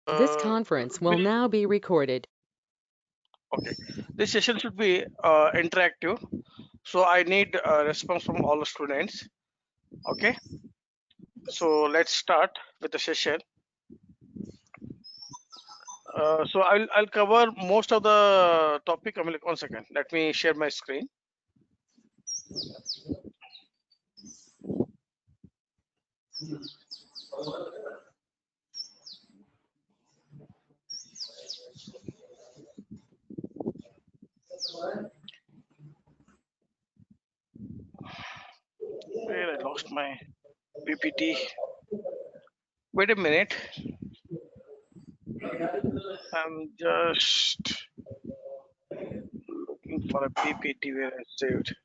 This conference will now be recorded. Okay, this session should be interactive, so I need a response from all the students. Okay, so let's start with the session. So I'll cover most of the topic. I'm like 1 second. Let me share my screen. Where I lost my PPT. Wait a minute. I'm just looking for a PPT where I saved.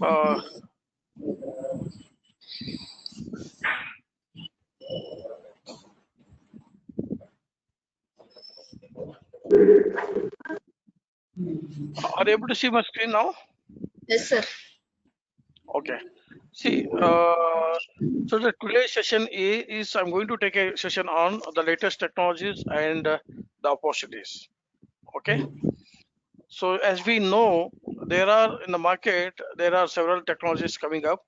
Uh, are you able to see my screen now? Yes, sir. Okay. See, so the today's session is I'm going to take a session on the latest technologies and the opportunities. Okay. So as we know, there are in the market there are several technologies coming up,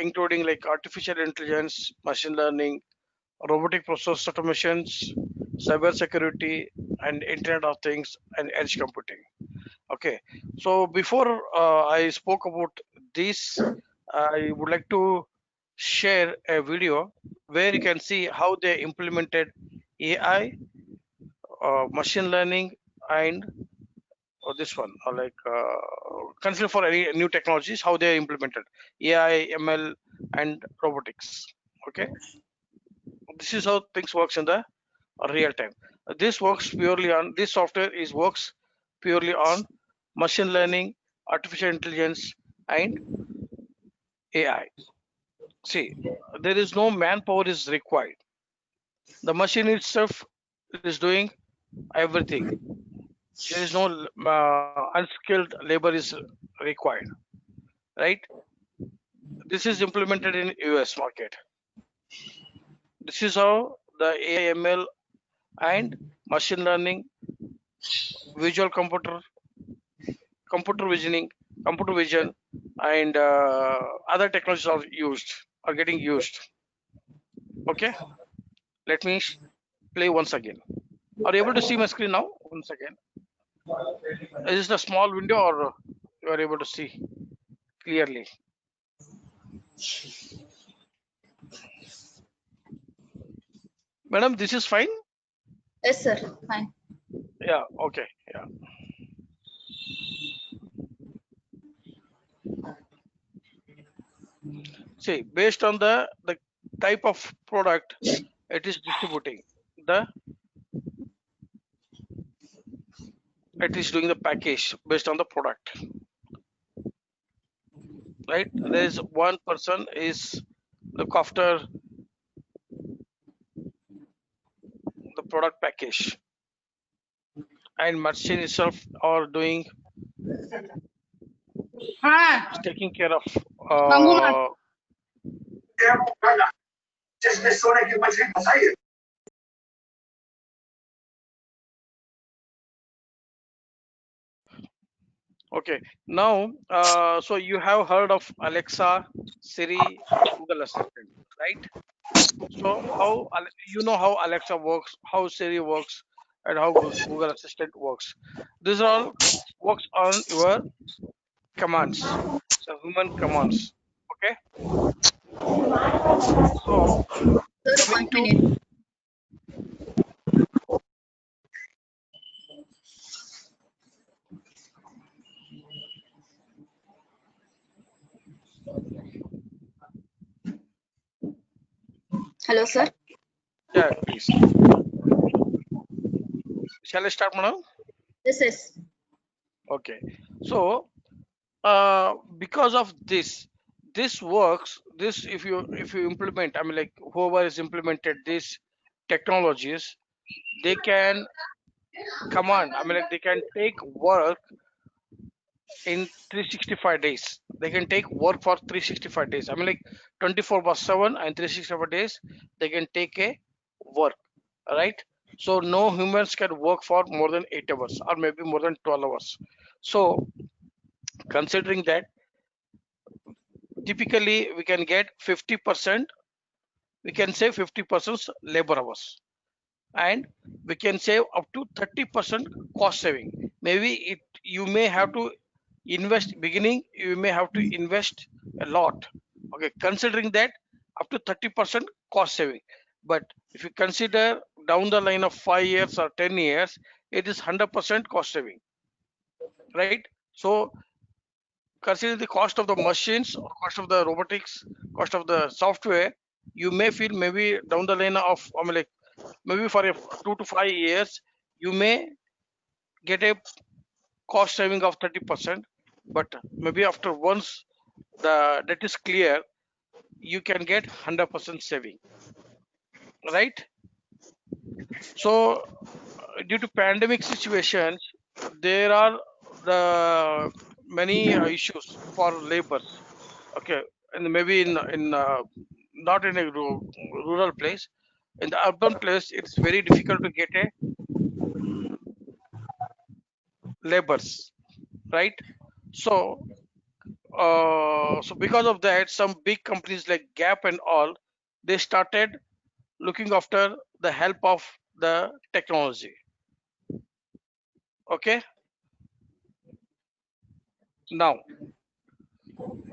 including like artificial intelligence, machine learning, robotic process automations, cyber security, and Internet of Things and edge computing. Okay, so before I spoke about this, I would like to share a video where you can see how they implemented AI, machine learning, and this one, consider for any new technologies, how they are implemented AI, ML, and robotics. Okay, this is how things works in the real time. This works purely on this software is works purely on machine learning, artificial intelligence, and AI. See, there is no manpower is required. The machine itself is doing everything. There is no unskilled labor is required, right? This is implemented in US market. This is how the AI, ML, and machine learning, visual computer visioning, computer vision, and other technologies are getting used. Okay, let me play once again. Are you able to see my screen now? Once again, is this a small window or you are able to see clearly? Madam, this is fine. Yes, sir. Fine. Yeah. Okay. Yeah. See, based on the type of product it is distributing, the it is doing the package based on the product, right? There is one person is look after the product package, and machine itself are doing हाँ is taking care of बंगू मार जिसने सोने की मछली फंसाई है। okay. Now so you have heard of Alexa, Siri, Google Assistant, right? So how you know how Alexa works, how Siri works, and how Google Assistant works. These all works on your commands, so human commands. Okay, so Sir, coming 1 to minute. Hello, sir. yeah, please. Shall I start now? Yes, yes. Okay, so because of this works. This if you implement, I mean like whoever is implemented these technologies, they can command, I mean, like they can take work in 365 days. They can take work for 365 days. I mean, like 24 by 7 and 365 days, they can take a work, right? So no humans can work for more than 8 hours or maybe more than 12 hours. So considering that, typically we can get 50%, we can save 50% labor hours, and we can save up to 30% cost saving. Maybe you may have to invest beginning, you may have to invest a lot. Okay, considering that, up to 30% cost saving. But if you consider down the line of 5 years or 10 years, it is 100% cost saving, right? So considering the cost of the machines, or cost of the robotics, cost of the software, you may feel maybe down the line of, I mean, like maybe for a 2 to 5 years, you may get a cost saving of 30%. But maybe after once the debt is clear, you can get 100% saving, right? So due to pandemic situations, there are the many issues for labors. Okay, and maybe in not in a rural place, in the urban place, it's very difficult to get a labors, right? So so because of that, some big companies like Gap and all, they started looking after the help of the technology. Okay, now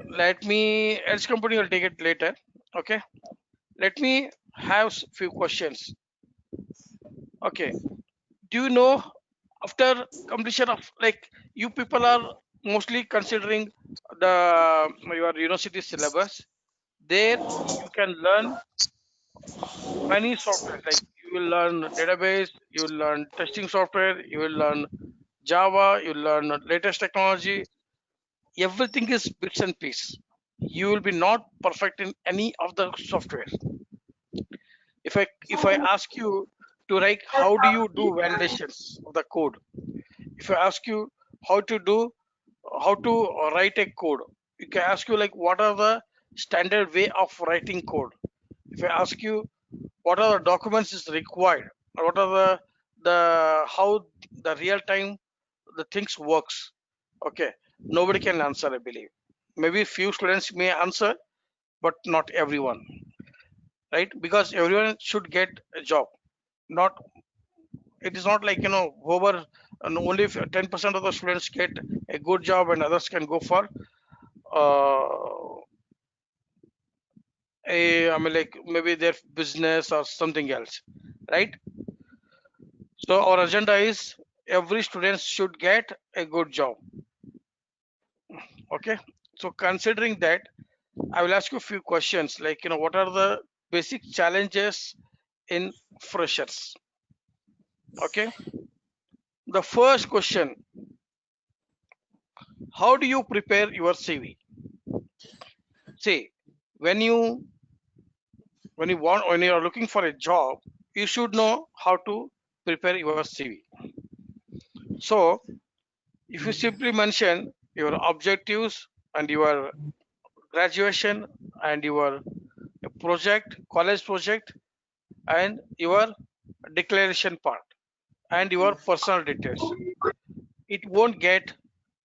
let me, edge company will take it later. Okay, let me have few questions. Okay, do you know, after completion of, like, you people are mostly considering the your university syllabus, there you can learn many software, like you will learn database, you will learn testing software, you will learn Java, you will learn latest technology. Everything is bits and piece. You will be not perfect in any of the software. If I ask you to write, how do you do validations of the code, if I ask you how to do, how to write a code, you can ask you like what are the standard way of writing code. If I ask you what are the documents is required, or what are the how the real time the things works, okay, nobody can answer, I believe. Maybe few students may answer, but not everyone, right? Because everyone should get a job. Not, it is not like, whoever, and only if 10% of the students get a good job and others can go for uh, a, I mean, like maybe their business or something else, right? So our agenda is every student should get a good job. Okay. So considering that, I will ask you a few questions, like, what are the basic challenges in freshers? Okay. The first question, how do you prepare your CV? See, when you when you are looking for a job, you should know how to prepare your CV. So if you simply mention your objectives and your graduation and your project, college project, and your declaration part and your personal details, it won't get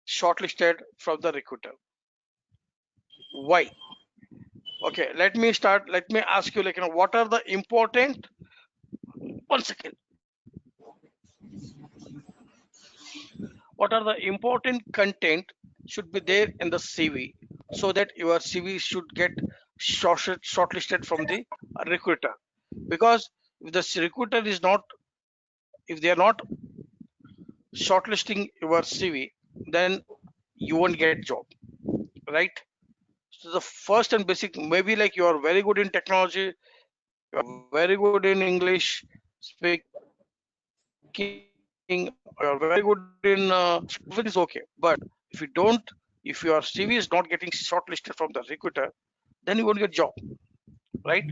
shortlisted from the recruiter. Why? Okay, let me start. Let me ask you, like, what are the important, one second, what are the important content should be there in the CV, so that your CV should get shortlisted from the recruiter? Because if the recruiter is not, if they are not shortlisting your CV, then you won't get job, right? So the first and basic, maybe like you are very good in technology, you are very good in English speaking, or you are very good in everything is okay. But if you don't, if your CV is not getting shortlisted from the recruiter, then you won't get job, right?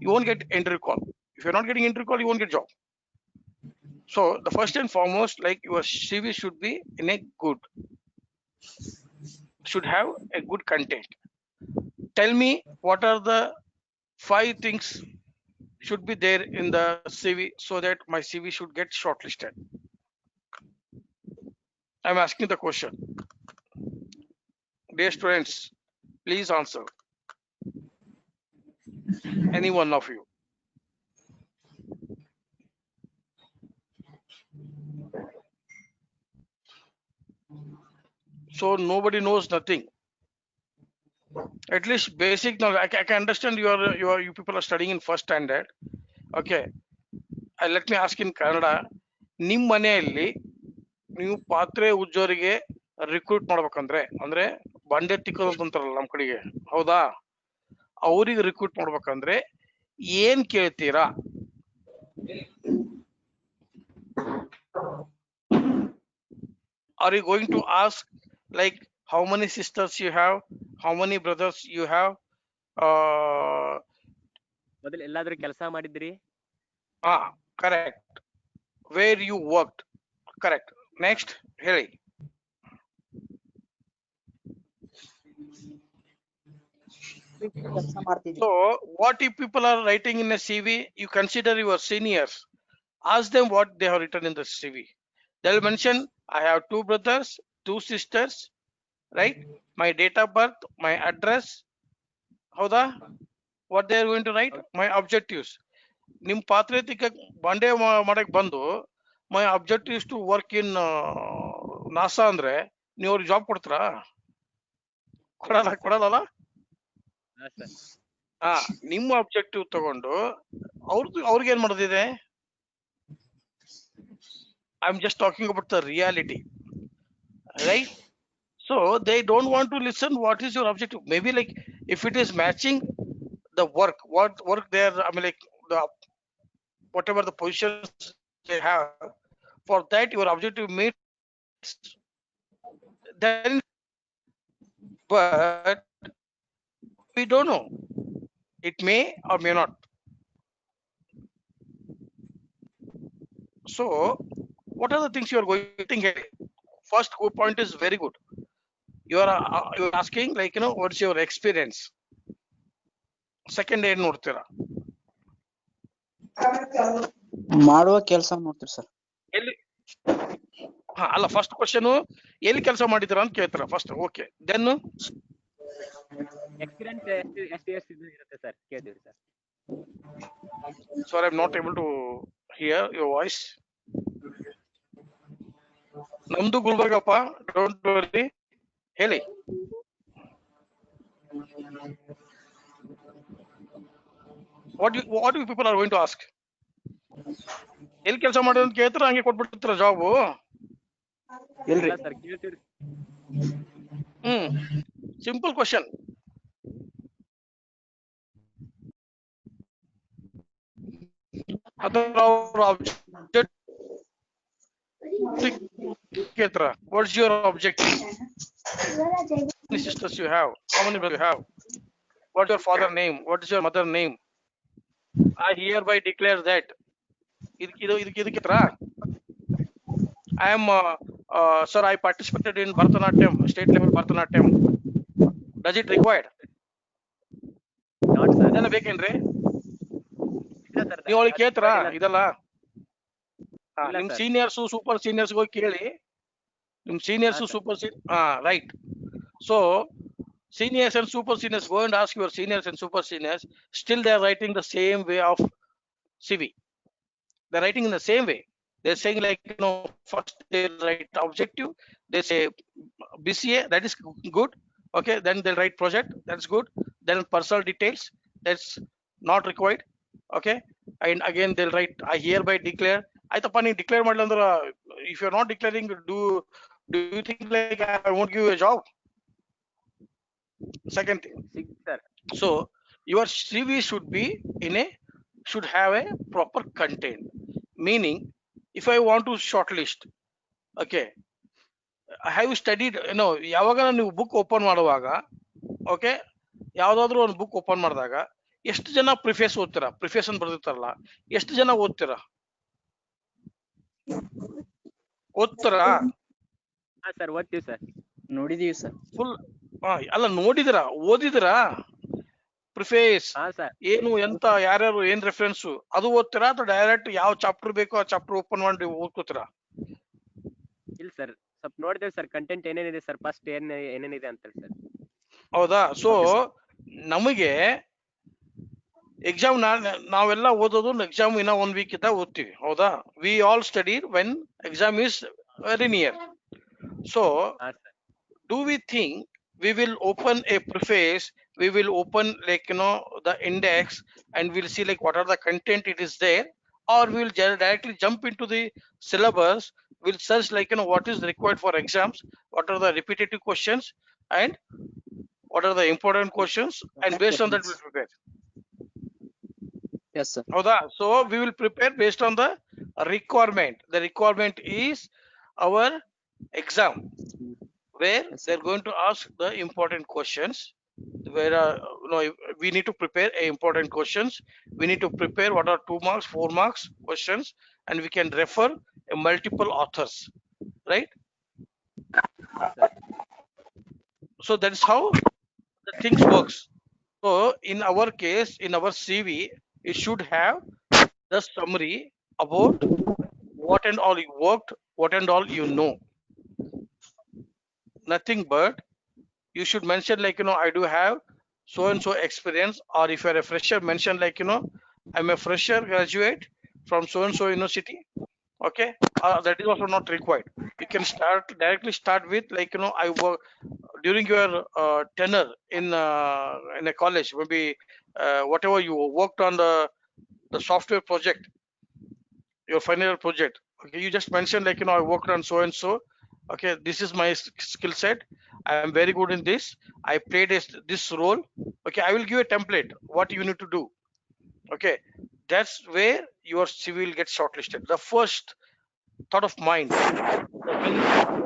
You won't get interview call. If you're not getting interview call, you won't get job. So the first and foremost, like your CV should be in a good, should have a good content. Tell me what are the 5 things should be there in the CV so that my CV should get shortlisted. I'm asking the question. Dear students, please answer. Any one of you. So nobody knows nothing. At least basic knowledge. I can understand you people are studying in first standard. Okay. Let me ask in Kannada. ನಿಮ್ಮ ಮನೆಯಲ್ಲಿ ನೀವು ಪಾತ್ರೆ ಉಜ್ಜೋರಿಗೆ recruit ಮಾಡ್ಬೇಕಂದ್ರೆ ಅಂದ್ರೆ ಬಂಡೆ ತಿಕ್ಕೋದು ಅಂತಾರಲ್ಲ ನಮ್ ಕಡೆಗೆ, ಹೌದಾ? ಅವ್ರಿಗೆ ರಿಕ್ರೂಟ್ ಮಾಡ್ಬೇಕಂದ್ರೆ ಏನ್ ಕೇಳ್ತೀರಾ? Are you going to ask like how many sisters you have, how many brothers you have? ಮೊದಲು ಎಲ್ಲಾದ್ರೂ ಕೆಲಸ ಮಾಡಿದ್ರಿ? Correct. Where you worked? Correct. Next, ಹೇಳಿ. So what if people are writing in a CV, you consider your seniors, ask them what they have written in the CV. They'll mention I have 2 brothers, 2 sisters, right? My date of birth, my address, howda? What they are going to write? My objectives. ನಿಮ್ ಪಾತ್ರೆ ತಿಕ್ಕ ಬಂಡೆ ಮಾಡಕ್ ಬಂದು my objective is to work in NASA ಅಂದ್ರೆ ನೀವು ಅವ್ರಿಗೆ job ಕೊಡ್ತೀರಾ? ಕೊಡಲ್ಲ. ನಿಮ್ಮ ಆಬ್ಜೆಕ್ಟಿವ್ ತಗೊಂಡು ಅವ್ರಿಗೆ ಏನ್ ಮಾಡೋದಿದೆ? I am just talking about the reality, right? So they don't want to listen what is your objective. Maybe like if it is matching the work, what work they are, I mean like the whatever the positions they have, for that your objective meets, then but we don't know, it may or may not. So what are the things you are going to think? First point is very good. You are asking like what's your experience. Second ಏನ್ ನೋಡ್ತೀರಾ? ಮಾಡುವ ಕೆಲಸ ನೋಡ್ತೀರಿ sir. ಎಲ್ಲಿ ಅಲ್ಲ, first question ಎಲ್ಲಿ ಕೆಲಸ ಮಾಡಿದಿರಾ ಅಂತ ಕೇಳ್ತಾರ ಫಸ್ಟ್. ಓಕೆ, ದೆನ್ ಎಕ್ಸ್ಪೀರಿಯನ್ಸ್ ಎಷ್ಟು ಇರುತ್ತೆ ಸರ್ ಕೇಳ್ತೀವಿ sir. Sorry, I'm not able to hear your voice. ನಮ್ದು ಗುಲ್ಬರ್ಗಪ್ಪ, ಡೋಂಟ್ ವರಿ, ಹೇಳಿ. What you people are going to ask? ಎಲ್ಲಿ ಕೆಲಸ ಮಾಡಿದ್ರೆ ಅಂತ ಕೇಳ್ತಾರ, ಹಂಗೆ ಕೊಟ್ಬಿಡ್ತಾರ ಜಾಬ್? ಇಲ್ರಿ ಸರ್ ಕೇಳ್ತೀವಿ. Simple question. What's your objective? How many sisters you have? How many brothers you have? What's your father name? What is your mother name? I hereby declare that. I am sir, I participated in Bharatanatyam, state level Bharatanatyam. Does it required? Not sir. ಇದೆಲ್ಲ ಬೇಕೇನ್ರಿ? ಇಲ್ಲ sir. ನೀವು ಅವಳಿಗೆ ಕೇಳ್ತಾರಾ ಇದೆಲ್ಲ? ಇಲ್ಲ ನಿಮ್ sir. Seniors super seniors ಹೋಗಿ ಕೇಳಿ. ನಿಮ್ seniors super right. So seniors and super seniors, go and ask your seniors and super seniors, still they are writing the same way of CV. They're writing in the same way. They're saying like first they write objective, they say BCA, that is good, okay, then they'll write project, that's good, then personal details, that's not required, okay, and again they'll write I hereby declare. Aitappa nee declare madla andra, if you're not declaring, do you think like I won't give you a job? Second thing, sir. So your CV should have a proper content. Meaning, if I want to shortlist, okay, have you studied? ಯಾವಾಗ ನೀವು book open ಮಾಡುವಾಗ, okay, ಯಾವ್ದಾದ್ರು ಒಂದು book open ಮಾಡಿದಾಗ ಎಷ್ಟು ಜನ preface ಓದ್ತೀರಾ? Preface ಅಂತ ಬರ್ದಿರ್ತಾರಲ್ಲ, ಎಷ್ಟು ಜನ ಓದ್ತೀರಾ? ಓದ್ತಾರಾ? ಹಾ ಸರ್ ಓದ್ತೀವಿ ಸರ್. ನೋಡಿದೀವಿ ಸರ್. ಫುಲ್ ಅಲ್ಲ ನೋಡಿದಿರಾ, ಓದಿದಿರಾ? ಪ್ರಿಫೇಸ್ ಹಾ ಸರ್. ಏನು ಎಂತ ಯಾರ್ಯಾರು ಏನ್ ರೆಫರೆನ್ಸ್ ಅದು ಓದ್ತೀರಾ ಅಥವಾ ಡೈರೆಕ್ಟ್ ಯಾವ ಚಾಪ್ಟರ್ ಬೇಕೋ ಆ ಚಾಪ್ಟರ್ ಓಪನ್ ಮಾಡಿ ಓದ್ಕೋತೀರಾ? ಇಲ್ಲ ಸರ್, ಸ್ವಲ್ಪ ನೋಡಿದೇವೆ ಸರ್ ಕಂಟೆಂಟ್ ಏನೇನಿದೆ ಸರ್, ಫಸ್ಟ್ ಏನೇನಿದೆ ಅಂತ ಹೇಳಿ ಸರ್. ಹೌದಾ? ಸೊ Okay, ನಮಗೆ ಎಕ್ಸಾಮ್ ನಾವೆಲ್ಲ ಓದೋದು ಎಕ್ಸಾಮ್ ಇನ್ನ 1 ವೀಕ್ ಇದ್ದ ಓದ್ತೀವಿ. ಹೌದಾ? We all study when exam is very near. So ಹಾ sir. do we think we will open a preface, we will open like the index and we'll see like what are the content it is there, or we will directly jump into the syllabus, we'll search like what is required for exams, what are the repetitive questions and what are the important questions, and based on that we'll prepare. Yes sir. Howda? So we will prepare based on the requirement. The requirement is our exam, where Yes, they're going to ask the important questions, where we need to prepare important questions. We need to prepare what are 2 marks, 4 marks questions, and we can refer multiple authors, right? So that's how the things works. So in our case, in our CV, it should have the summary about what and all you worked, what and all you know. Nothing but you should mention like I do have so and so experience, or if you're a fresher, mention like I'm a fresher graduate from so and so university. Okay, that is also not required. You can directly start with like I work during your tenure in a college, maybe whatever you worked on the software project, your final year project. Okay, you just mention like I worked on so and so. Okay, this is my skill set, I am very good in this, I played this role. Okay, I will give a template what you need to do. Okay, that's where your CV will get shortlisted. The first thought of mind, when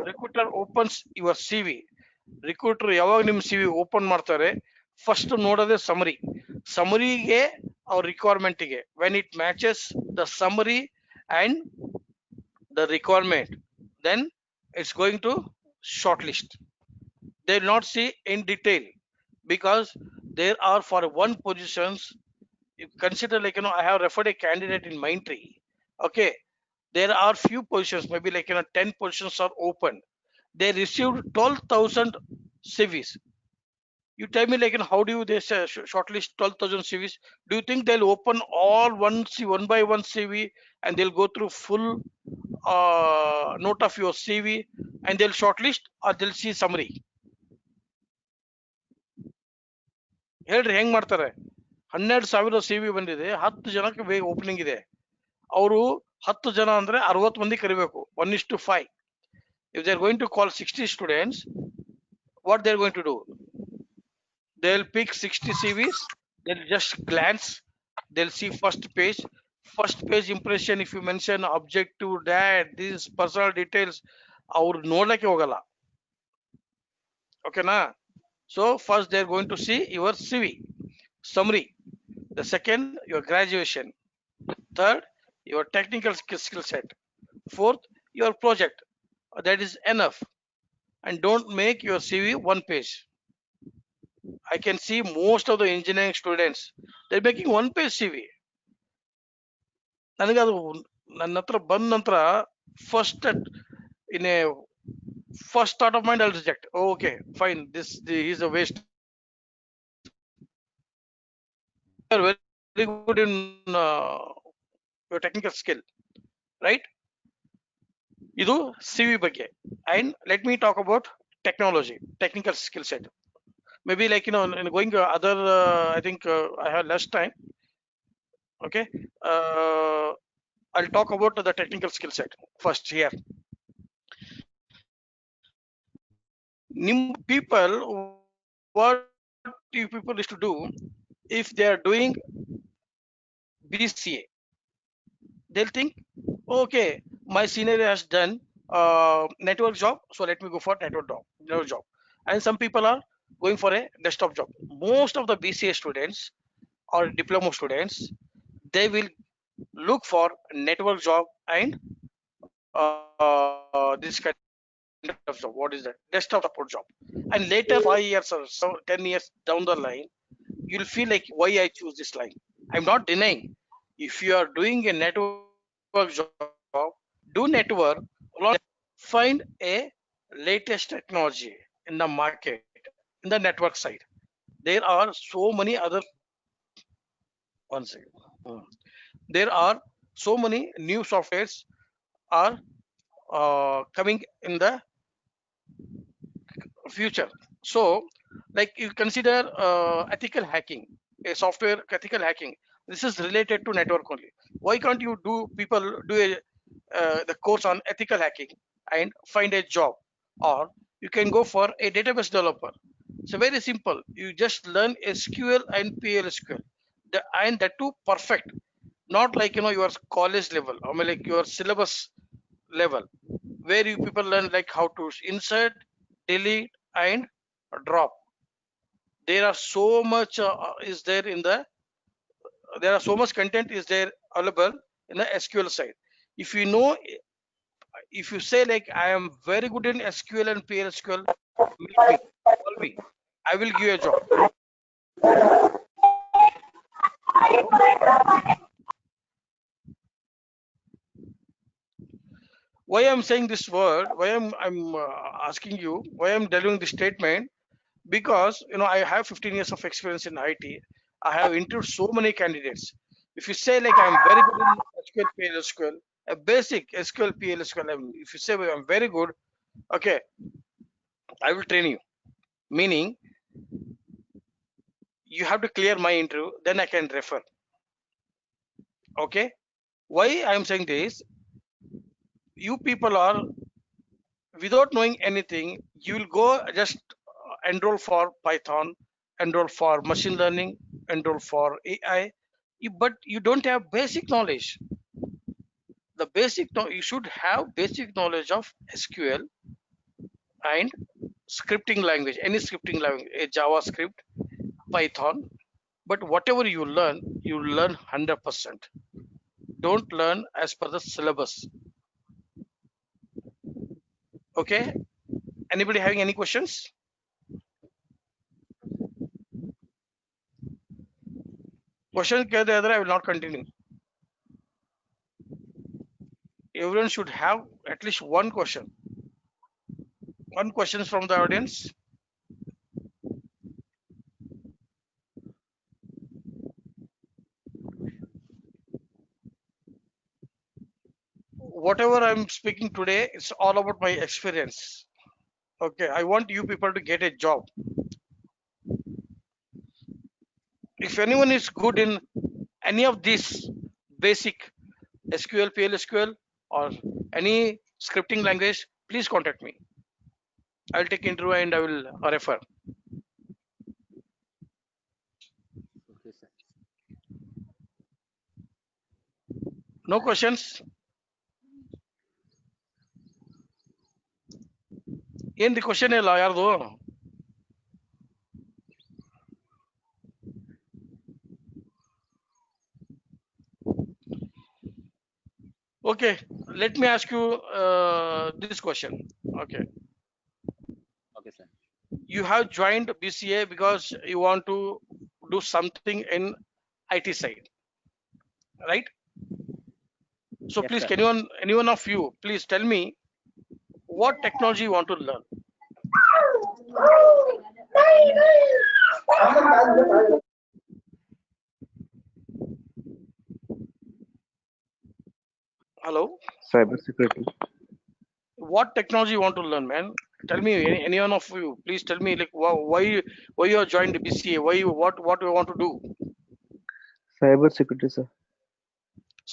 recruiter opens your CV, recruiter ಯಾವಾಗ ನಿಮ್ಮ CV open ಮಾಡ್ತಾರೆ, first ನೋಡೋದೇ ಸಮ್ಮರಿಗೆ ಅವ್ರ ರಿಕ್ವೈರ್ಮೆಂಟ್ಗೆ. when it matches the summary and the requirement, then it's going to shortlist. They will not see in detail, because there are for one positions, you consider like I have referred a candidate in Mindtree. Okay, there are few positions, maybe like 10 positions are open. They received 12,000 CVs. You tell me like how do you they say shortlist 12,000 CVs? Do you think they'll open all one by one CV and they'll go through full note of your CV and they'll shortlist, or they'll see summary? ಹೇಳ್ರಿ ಹೆಂಗ್ ಮಾಡ್ತಾರೆ? 12,000 CV ಬಂದಿದೆ, 10 ಜನಕ್ಕೆ opening ಇದೆ. ಅವರು 10 ಜನ ಅಂದ್ರೆ 60 ಮಂದಿ ಕರಿಬೇಕು, 1:5. If they're going to call 60 students, what they're going to do? They'll pick 60 CVs, they'll just glance, they'll see first page impression. If you mention objective, that these personal details, ಅವ್ರು ನೋಡ್ಲಿಕ್ಕೆ ಹೋಗಲ್ಲ. Okay na? So first they're going to see your CV summary, the second your graduation, third your technical skill set, fourth your project. That is enough, and don't make your CV 1 page. I can see most of the engineering students, they're making 1 page CV. ನನಗೆ ಅದು ನನ್ನ ಹತ್ರ ಬಂದ ನಂತರ first in a first thought of mind I'll reject. Okay, fine, this is a waste. You are very good in your technical skill, right? Idu CV ಬಗ್ಗೆ. And let me talk about technology, technical skill set. Maybe like in going other I think I have less time. Okay, I'll talk about the technical skill set first here. What you people is to do, if they are doing BCA, they'll think, okay, my senior has done network job, so let me go for network job. And some people are going for a desktop job. Most of the BCA students or diploma students, they will look for network job and this kind of job. What is that? Desktop support job. And later, 5 years or so, 10 years down the line, you'll feel like why I choose this line. I'm not denying. If you are doing a network job, do network. Find a latest technology in the market, in the network side. There are so many other. One second. There are so many new softwares are coming in the future. So, like you consider ethical hacking, a software ethical hacking. This is related to network only. Why can't you do people do the course on ethical hacking and find a job, or you can go for a database developer. So very simple. You just learn SQL and PLSQL, and that too perfect. Not like your college level, I mean like your syllabus level, where you people learn like how to insert, delete, and drop. There are so much is there in the there are so much content is there available in the SQL side. If you know, if you say like I am very good in SQL and PLSQL, meet me, call me. I will give you a job. Why I'm saying this word? Why I'm asking you? Why I'm delivering this statement? Because I have 15 years of experience in IT. I have interviewed so many candidates. If you say like I'm very good in SQL, PLSQL, a basic SQL, PLSQL, if you say well, I'm very good, okay, I will train you. Meaning you have to clear my interview, then I can refer. Okay, why I'm saying this? You people are without knowing anything, you will go just enroll for Python, enroll for machine learning, enroll for AI, but you don't have basic knowledge. The basic you should have basic knowledge of SQL and scripting language, any scripting language, a JavaScript, Python. But whatever you learn 100%. Don't learn as per the syllabus. Okay. Anybody having any questions? Question I will not continue. Everyone should have at least one question. One question from the audience. Whatever I'm speaking today, it's all about my experience. Okay, I want you people to get a job. If anyone is good in any of these basic SQL, PLSQL, or any scripting language, please contact me. I'll take interview and I will refer. Okay, sir. No questions? ಏನ್ question ಇಲ್ಲ ಯಾರ್ದು? Okay, let me ask you this question. Okay. Okay, sir. You have joined BCA because you want to do something in IT side, right? So Yes, please, sir. can anyone of you please tell me what technology you want to learn? Hello? Cyber security. What technology you want to learn, man? Tell me, anyone of you, please tell me like why you have joined BCA? What you want to do? Cyber security, sir.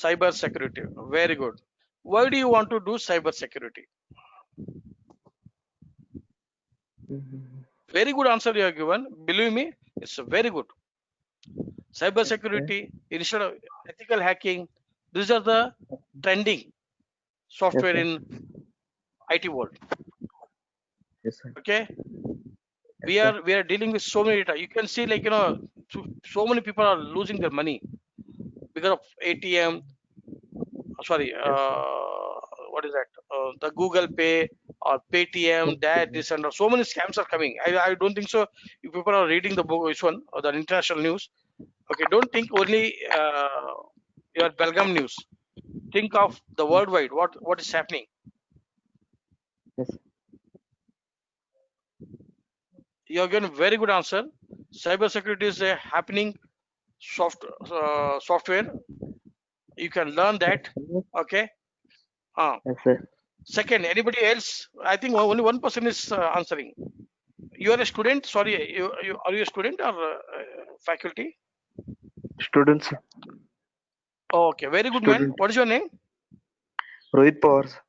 Cyber security. Very good. Why do you want to do cyber security? Very good answer you have given. Believe me, it's very good. Cyber security, instead of ethical hacking, these are the trending software Yes, in IT world. Yes, sir. Okay, we are dealing with so many data. You can see like so many people are losing their money because of ATM. Sorry, what is that? The Google Pay or Paytm, that, this, and so many scams are coming. I don't think so. If people are reading the book, which one, or the international news, okay, don't think only your Belgium news. Think of the worldwide. What is happening? Yes, sir. You are given a very good answer. Cybersecurity is a happening software. You can learn that. Okay. Yes, sir. Second, anybody else? I think only one person is answering. You are a student. Sorry, are you a student or faculty? Students, sir. Okay, very good man. Student. What is your name? Rohit Pawar, sir.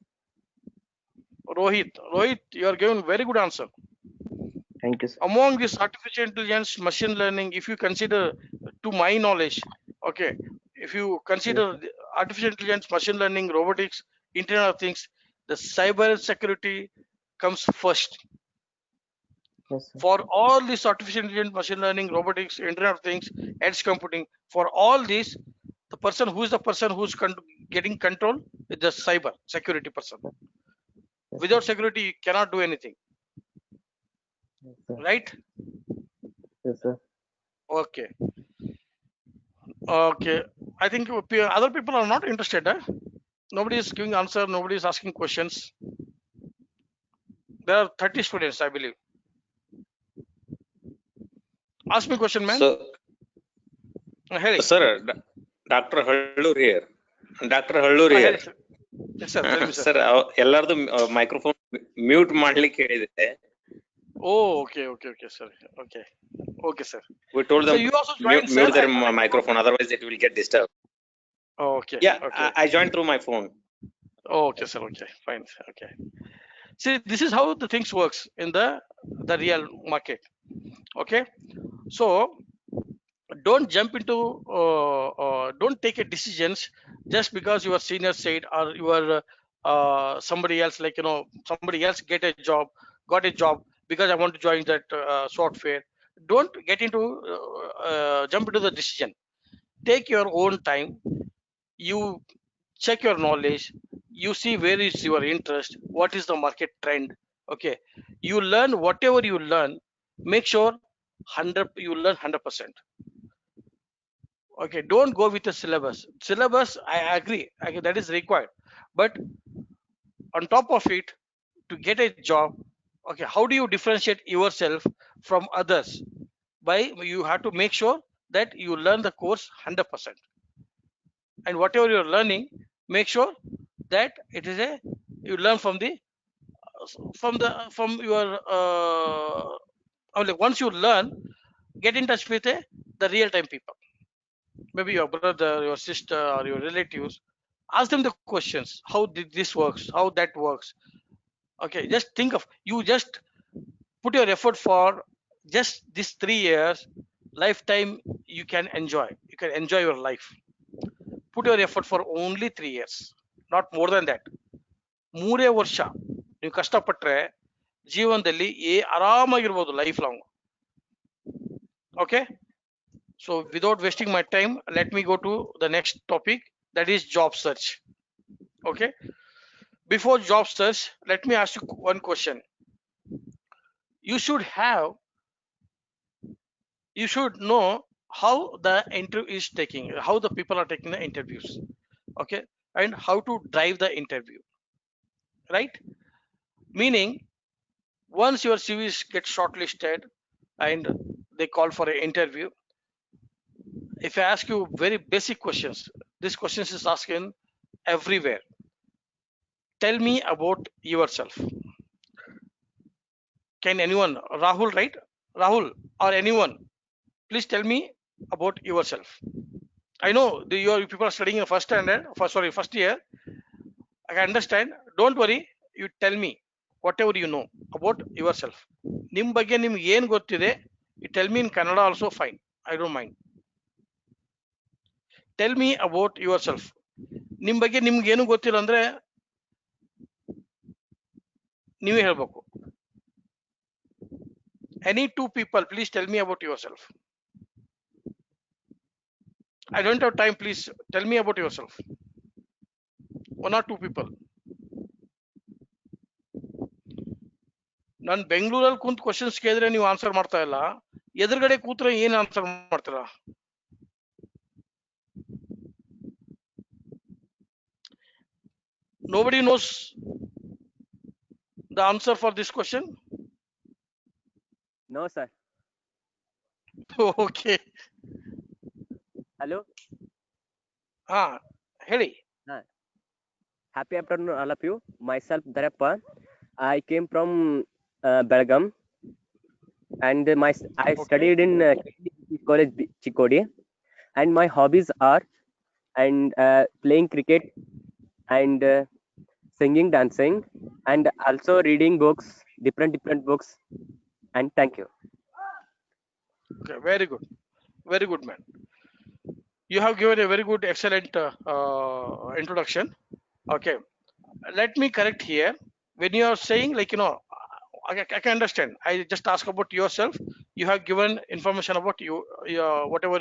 Rohit. Rohit, you are giving very good answer. Thank you, sir. Among this artificial intelligence, machine learning, if you consider, to my knowledge, okay, if you consider the artificial intelligence, machine learning, robotics, Internet of Things, the cyber security comes first. Yes, sir. For all this artificial intelligence, machine learning, robotics, Internet of Things, edge computing, for all this, the person who is getting control is the cyber security person. Yes, Without security, you cannot do anything, Yes, sir. right? Yes, sir. Okay. Okay. I think other people are not interested. Huh? Nobody is giving answer. Nobody is asking questions. There are 30 students, I believe. Ask me question, man. So, Hey. sir, Dr. Hallur here. Dr. Hallur here. Yes, sir. Tell me, sir. Sir ಎಲ್ಲರದು microphone mute ಮಾಡ್ಲಿಕ್ಕೆ ಹೇಳಿದೆ. Oh, okay, sir. Okay, sir. We told So them you also joined, mute sir? their microphone, otherwise it will get disturbed. Okay. Yeah, Okay. I joined through my phone. Okay, sir. Okay, fine. Okay. See, this is how the things works in the real market. Okay. So don't jump into don't take a decisions just because your senior said or your somebody else, like, somebody else got a job because I want to join that software. Don't get into jump into the decision. Take your own time. You check your knowledge. You see where is your interest, what is the market trend. Okay, you learn whatever you learn. Make sure you learn 100%. Okay, don't go with the syllabus. I agree, that is required, but on top of it, to get a job, okay, how do you differentiate yourself from others? By, you have to make sure that you learn the course 100%, and whatever you're learning, make sure that it is you learn from your like, once you learn, get in touch with the real time people, maybe your brother, your sister, or your relatives. Ask them the questions, how did this works, how that works. Okay, just think of, you just put your effort for just these 3 years, lifetime. You can enjoy your life. Put your effort for only 3 years, not more than that. 3 ವರ್ಷ ನೀವು ಕಷ್ಟಪಟ್ರೆ ಜೀವನದಲ್ಲಿ ಆರಾಮಾಗಿರ್ಬೋದು life long. Okay, so without wasting my time, let me go to the next topic, that is job search. Okay, before job search, let me ask you one question. You should know how the interview is taking, how the people are taking the interviews. Okay, and how to drive the interview, right? Meaning, once your CV gets shortlisted and they call for an interview, if I ask you very basic questions, this questions is asking everywhere. Tell me about yourself. Can anyone, Rahul, right? Rahul or anyone, please tell me about yourself. I know your people are studying in first year. I can understand. Don't worry. You tell me whatever you know about yourself. Nim ಬಗ್ಗೆ ನಿಮ್ಗೆ ಏನು ಗೊತ್ತಿದೆ, you tell me in Kannada also, fine. I don't mind. Tell me about yourself. ನಿಮ್ ಬಗ್ಗೆ ನಿಮ್ಗೆ ಏನು ಗೊತ್ತಿಲ್ಲ ಅಂದ್ರೆ ನೀವೇ ಹೇಳ್ಬೇಕು. Any two people, please tell me about yourself. I don't have time. Please tell me about yourself. 1 or 2 people. ನಾನು ಬೆಂಗಳೂರಲ್ಲಿ ಕುಂತ್ ಕ್ವಶನ್ಸ್ ಕೇಳಿದ್ರೆ ನೀವು ಆನ್ಸರ್ ಮಾಡ್ತಾ ಇಲ್ಲ, ಎದುರುಗಡೆ ಕೂತ್ರೆ ಏನ್ ಆನ್ಸರ್ ಮಾಡ್ತೀರಾ? Nobody knows the answer for this question. No, sir. Okay. Hello. ಹಾ ಹೇಳಿ. Happy afternoon, all of you. Myself, Darappa. I came from Belgaum, and I studied in college Chikodi, and my hobbies are playing cricket and singing, dancing, and also reading books, different books. And thank you. Okay, very good man. You have given a very good, excellent introduction. Okay, let me correct here. When you are saying like I can understand. I just ask about yourself. You have given information about you, whatever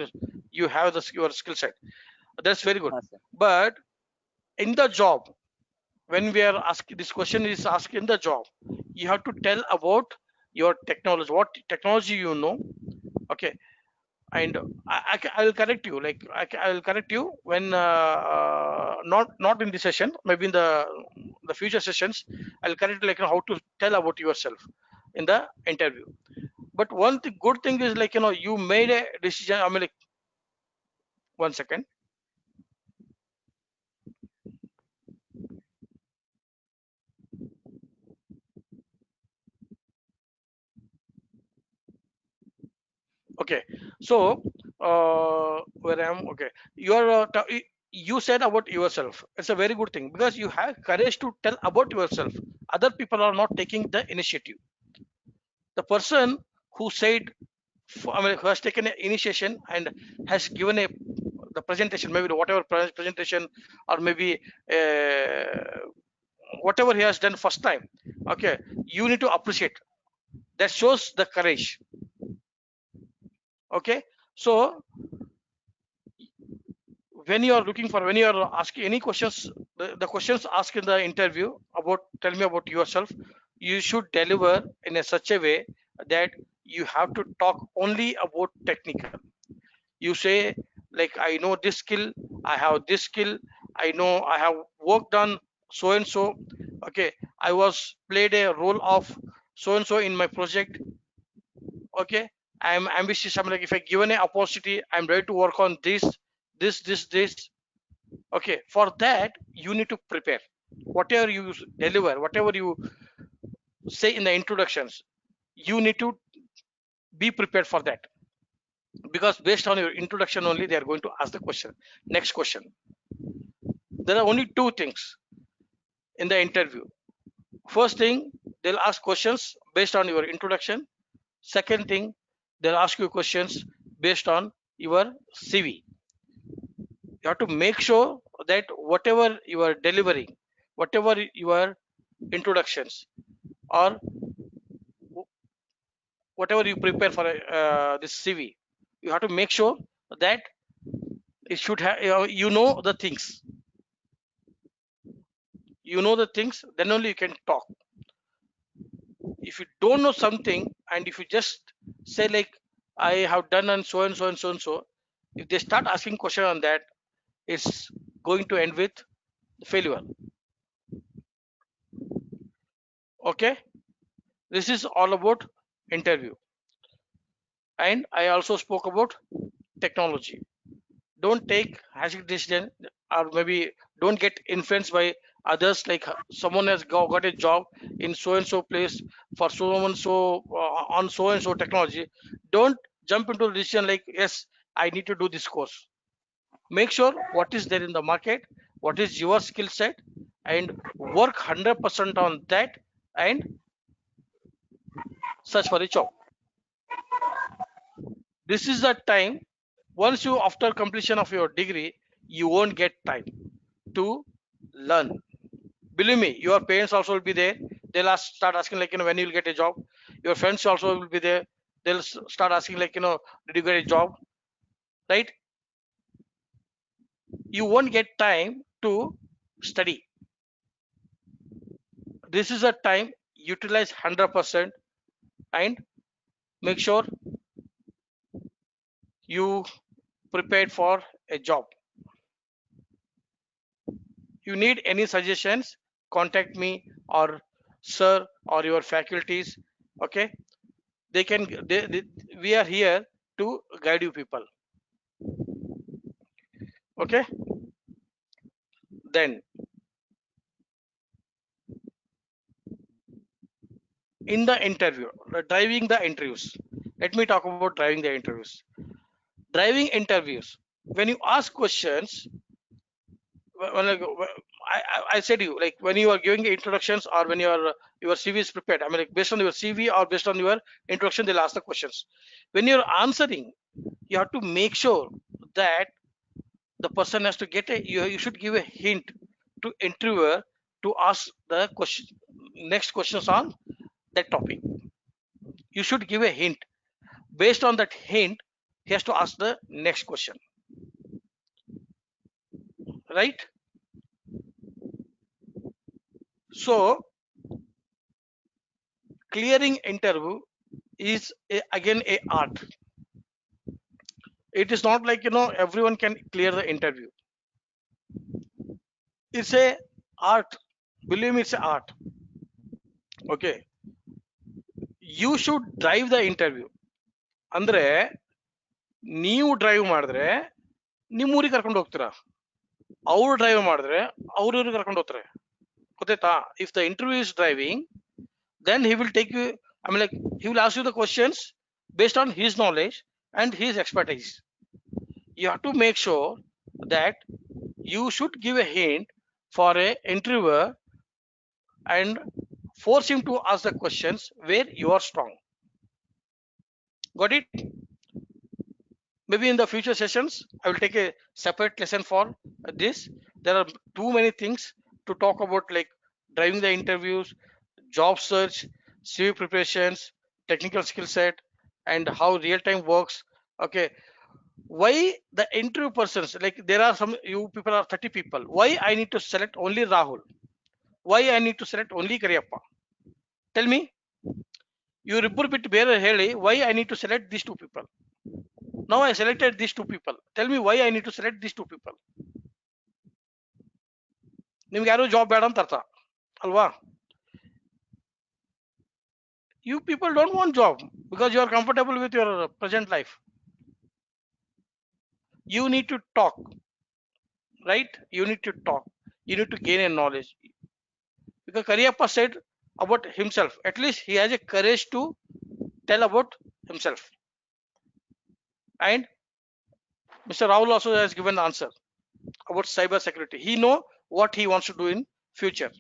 you have your skill set. That's very good. Sir. But in the job, when we are asking this question is asked in the job, you have to tell about your technology, what technology you know. Okay, and I will correct you. Like I will correct you when not in this session, maybe in the future sessions. I'll correct like how to tell about yourself in the interview. But one good thing is like you made a decision. I mean, like, 1 second. Okay, so where I am. Okay, you are you said about yourself. It's a very good thing because you have courage to tell about yourself. Other people are not taking the initiative. The person who said, I mean, who has taken an initiation and has given the presentation, maybe whatever presentation, or maybe whatever he has done first time. Okay, you need to appreciate. That shows the courage. Okay, so when you are when you are asking any questions, the questions asked in the interview about tell me about yourself, you should deliver in a such a way that you have to talk only about technical. You say like, I know this skill, I have this skill, I know I have worked on so and so. Okay, I was played a role of so and so in my project. Okay, I am ambitious. I'm like, if I given an opportunity, I'm ready to work on this. Okay, for that you need to prepare. Whatever you deliver, whatever you say in the introductions, you need to be prepared for that, because based on your introduction only they are going to ask the question. Next question. There are only two things in the interview. First thing, they'll ask questions based on your introduction. Second thing, they'll ask you questions based on your CV. You have to make sure that whatever you are delivering, whatever your introductions, or whatever you prepare for this CV, you have to make sure that it should have you know the things. You know the things, then only you can talk. If you don't know something and if you just say like, I have done and so and so and so and so, if they start asking question on that, it's going to end with failure. Okay, this is all about interview. And I also spoke about technology. Don't take hasty decision, or maybe don't get influenced by others, like someone has got a job in so and so place for so and so on so and so technology. Don't jump into the decision like, yes, I need to do this course. Make sure what is there in the market, what is your skill set, and work 100% on that, and search for a job. This is the time. Once you, after completion of your degree, you won't get time to learn. Believe me, your parents also will be there. They'll start asking like, when you will get a job. Your friends also will be there. They'll start asking like, did you get a job? Right? You won't get time to study. This is a time, utilize 100%. and make sure you prepared for a job. You need any suggestions, contact me or sir or your faculties. Okay, we are here to guide you people. Okay, then in the interview, driving the interviews. Let me talk about driving the interviews. Driving interviews, when you ask questions, when I said you, like when you are giving introductions or when your CV is prepared, I mean like based on your CV or based on your introduction, they'll ask the questions. When you're answering, you have to make sure that the person has to get you should give a hint to interviewer to ask the question, next questions on that topic. You should give a hint. Based on that hint, he has to ask the next question. Right? So clearing interview is again a art. It is not like everyone can clear the interview. It's a art. Believe me, it's a art. Okay. You should drive the interview. ಅಂದ್ರೆ ನೀವು drive ಮಾಡಿದ್ರೆ ನಿಮ್ಮ ಊರಿಗೆ ಕರ್ಕೊಂಡು ಹೋಗ್ತೀರಾ, ಅವ್ರು drive ಮಾಡಿದ್ರೆ ಅವ್ರ ಊರಿಗೆ ಕರ್ಕೊಂಡು ಹೋಗ್ತಾರೆ. ಗೊತ್ತಾಯ್ತಾ? If the interview is driving, then he will take you, I mean like he will ask you the questions based on his knowledge and his expertise. You have to make sure that you should give a hint for a interviewer and force him to ask the questions where you are strong. Got it? Maybe in the future sessions I will take a separate lesson for this. There are too many things to talk about, like driving the interviews, job search, CV preparations, technical skill set, and how real time works. Okay, why the interview persons, like there are some, you people are 30 people, why I need to select only Rahul? Why I need to select only Kariyappa? Tell me. You report bit ಬೇರೆ ಹೇಳಿ, why I need to select these two people? Now I selected these two people. Tell me why I need to select these two people. ನಿಮ್ಗೆ ಯಾರು job ಬೇಡ ಅಂತ ಅರ್ಥ ಅಲ್ವಾ? You people don't want job because you are comfortable with your present life. You need to talk, right? You need to talk. You need to gain a knowledge. Because Kariyappa said about himself, at least he has a courage to tell about himself. And Mr. Rahul also has given the answer about cyber security. He know what he wants to do in future.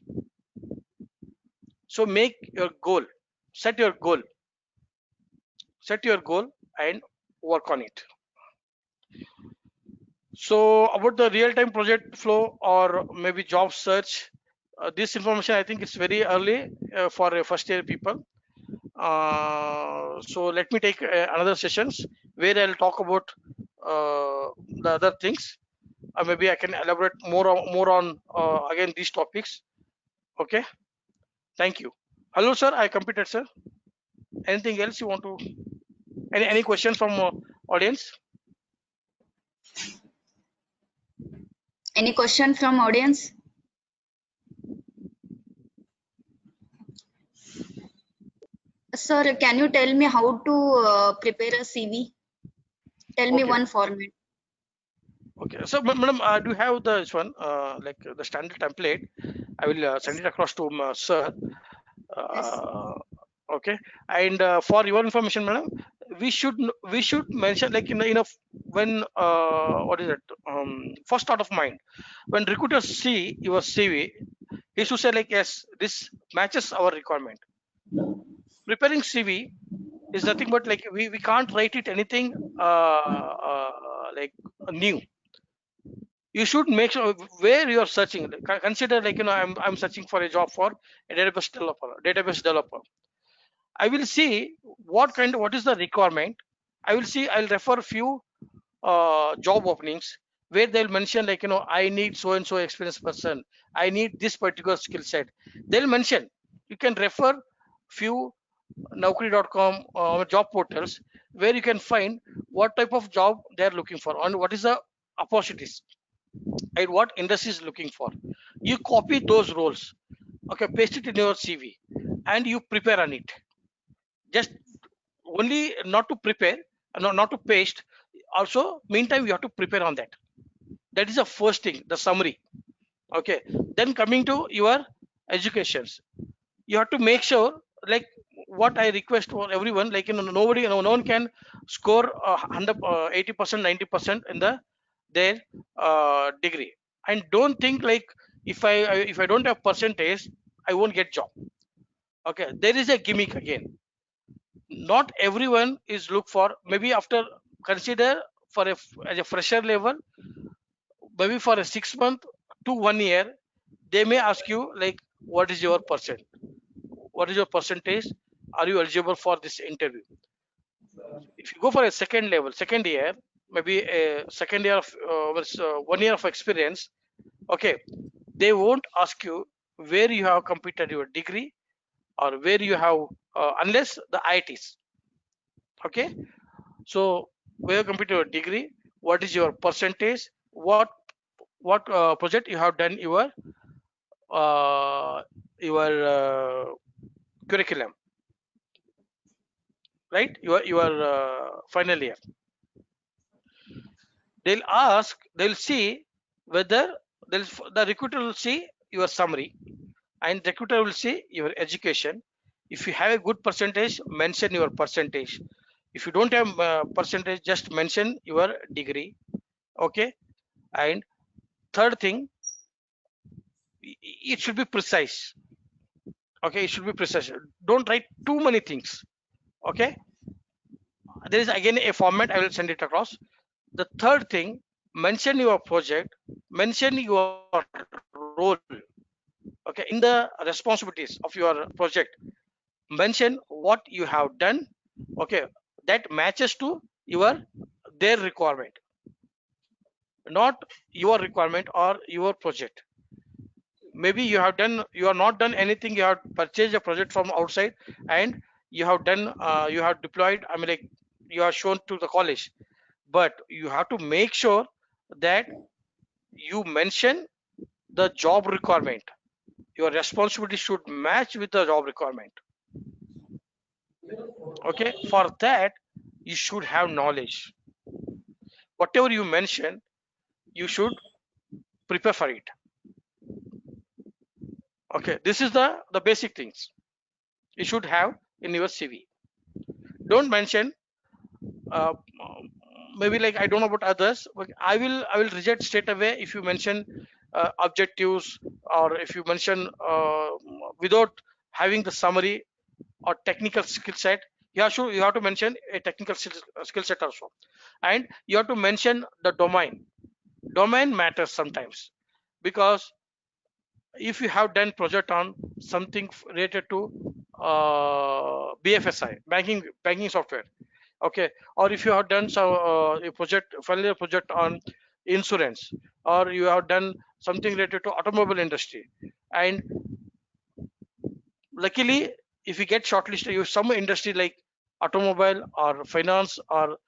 So make your goal, set your goal and work on it. So about the real-time project flow or maybe job search, this information I think it's very early for first year people. So let me take another sessions where I'll talk about the other things. Maybe I can elaborate more on again these topics. Okay, thank you. Hello sir, I completed sir. Anything else you want to, any questions from audience? Any question from audience? Sir, can you tell me how to prepare a CV? Tell me Okay. one format. Okay, so madam, do you have this one like the standard template? I will send it across to sir. Okay, and for your information, madam, we should mention, like when what is it? First thought of mind, when recruiters see your CV, he should say like, yes, this matches our requirement. Preparing CV is nothing but like we can't write it anything like new. You should make sure where you are searching. Consider like I'm searching for a job for a database developer. I will see what is the requirement. I'll refer few job openings where they'll mention like I need so and so experienced person, I need this particular skill set. They'll mention. You can refer few Naukri.com, job portals, where you can find what type of job they are looking for and what is the opportunities and what industry is looking for. You copy those roles, okay, paste it in your CV, and you prepare on it. Just only not to prepare, not to paste. Also, meantime, you have to prepare on that. That is the first thing, the summary. Okay. Then coming to your educations, you have to make sure, like what I request for everyone, like nobody, no one can score 100, 80%, 90% in their degree. And don't think like if I don't have percentage, I won't get job. Okay, there is a gimmick again. Not everyone is look for, maybe after consider for as a fresher level, maybe for a 6 month to 1 year, they may ask you like, what is your percent? What is your percentage? Are you eligible for this interview? If you go for a second level, second year, maybe a second year of 1 year of experience, okay, they won't ask you where you have completed your degree or where you have, unless the IITs. Okay, so where you completed your degree, what is your percentage, what project you have done uh, your curriculum, right? Your final year. They'll see whether the recruiter will see your summary and recruiter will see your education. If you have a good percentage, mention your percentage. If you don't have percentage, just mention your degree. Okay. And third thing, it should be precise. Okay, it should be precise. Don't write too many things. Okay, there is again a format, I will send it across. The third thing, mention your project, mention your role, okay, in the responsibilities of your project. Mention what you have done, okay, that matches to their requirement, not your requirement or your project. Maybe you are not done anything, you have purchased a project from outside and you have done, you have deployed, I mean, like you are shown to the college, but you have to make sure that you mention the job requirement. Your responsibility should match with the job requirement. Okay, for that you should have knowledge. Whatever you mention, you should prepare for it. Okay, this is the basic things you should have in your CV. Don't mention uh, maybe like I don't know about others, but I will reject straight away if you mention objectives, or if you mention without having the summary or technical skill set. You have to mention a technical skill set also, and you have to mention the domain. Domain matters sometimes, because if you have done project on something related to BFSI, banking software, okay, or if you have done some a project, familiar project on insurance, or you have done something related to automobile industry, and luckily if you get shortlisted, you some industry like automobile or finance or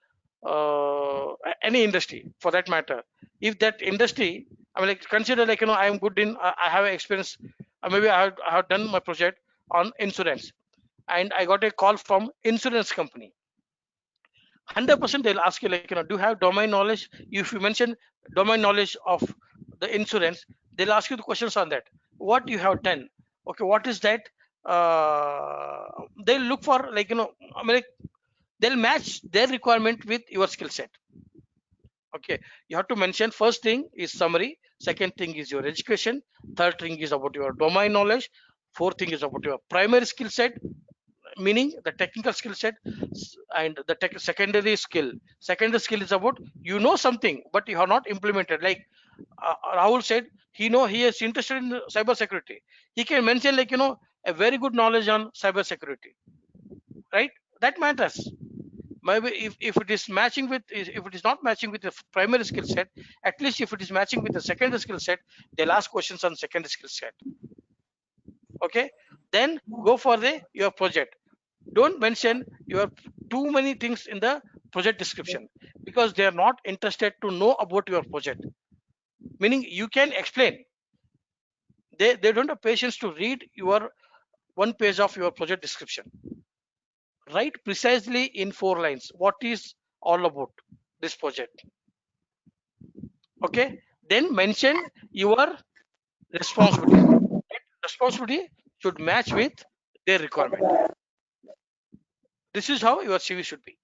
any industry for that matter, if that industry, I mean, like consider like I am good in, I have experience, maybe I have done my project on insurance and I got a call from insurance company. 100% they'll ask you like do you have domain knowledge? If you mention domain knowledge of the insurance, they'll ask you the questions on that, what you have done, okay, what is that, they'll look for like I mean, like they'll match their requirement with your skill set. Okay, you have to mention, first thing is summary, second thing is your education, third thing is about your domain knowledge, fourth thing is about your primary skill set, meaning the technical skill set, and the secondary skill. Secondary skill is about something but you have not implemented, like Rahul said, he is interested in cyber security, he can mention like a very good knowledge on cyber security, right? That matters. Maybe if it is matching with, if it is not matching with the primary skill set, at least if it is matching with the secondary skill set, they'll ask questions on secondary skill set. Okay, then go for your project. don't mention your too many things in the project description, because they are not interested to know about your project. Meaning you can explain. They don't have patience to read your one page of your project description. Write precisely in 4 lines what is all about this project. Okay. Then mention your responsibility. That responsibility should match with their requirement. This is how your CV should be.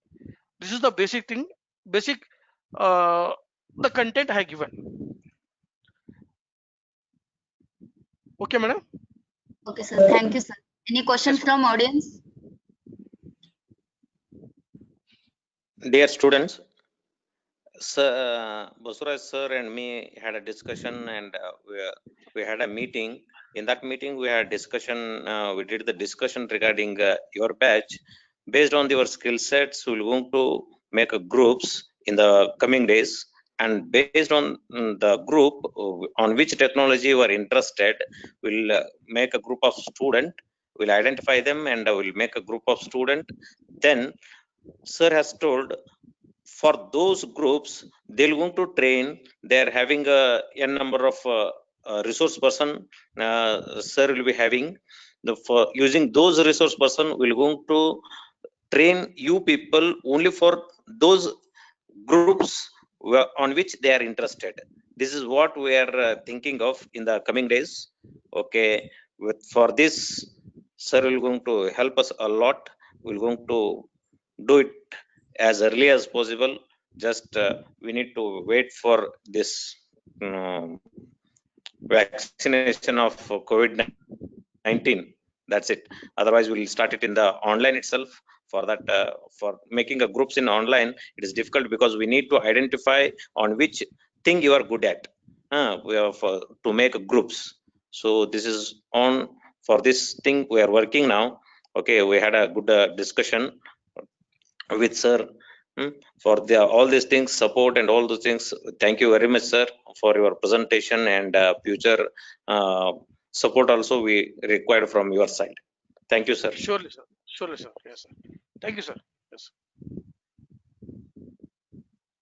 This is the basic thing, basic the content I have given. Okay, madam. Okay, sir. Thank you, sir. Any question Yes, from audience? Dear students, sir, Basuraj sir and me had a discussion, and we had a meeting. In that meeting, we had discussion. We did the discussion regarding your batch. Based on your skill sets, we're going to make a groups in the coming days. And based on the group on which technology you are interested, we'll make a group of student. We'll identify them and we'll make a group of student. Then, sir has told, for those groups they're going to train. They're having a n number of resource person, sir will be having the, for using those resource person, we're going to train you people only for those groups on which they are interested. This is what we are thinking of in the coming days. Okay, for this, sir will going to help us a lot. We're going to do it as early as possible. Just we need to wait for this um, vaccination of COVID-19. That's it. Otherwise, we'll start it in the online itself. For that, for making a groups in online, it is difficult because we need to identify on which thing you are good at. We have to make groups. So this is on for this thing we are working now. Okay, we had a good discussion with sir for the all these things, support and all those things. Thank you very much, sir, for your presentation, and future support also we required from your side. Thank you, sir. surely, sir. Surely, sir. Yes, sir. Thank you, sir. Yes.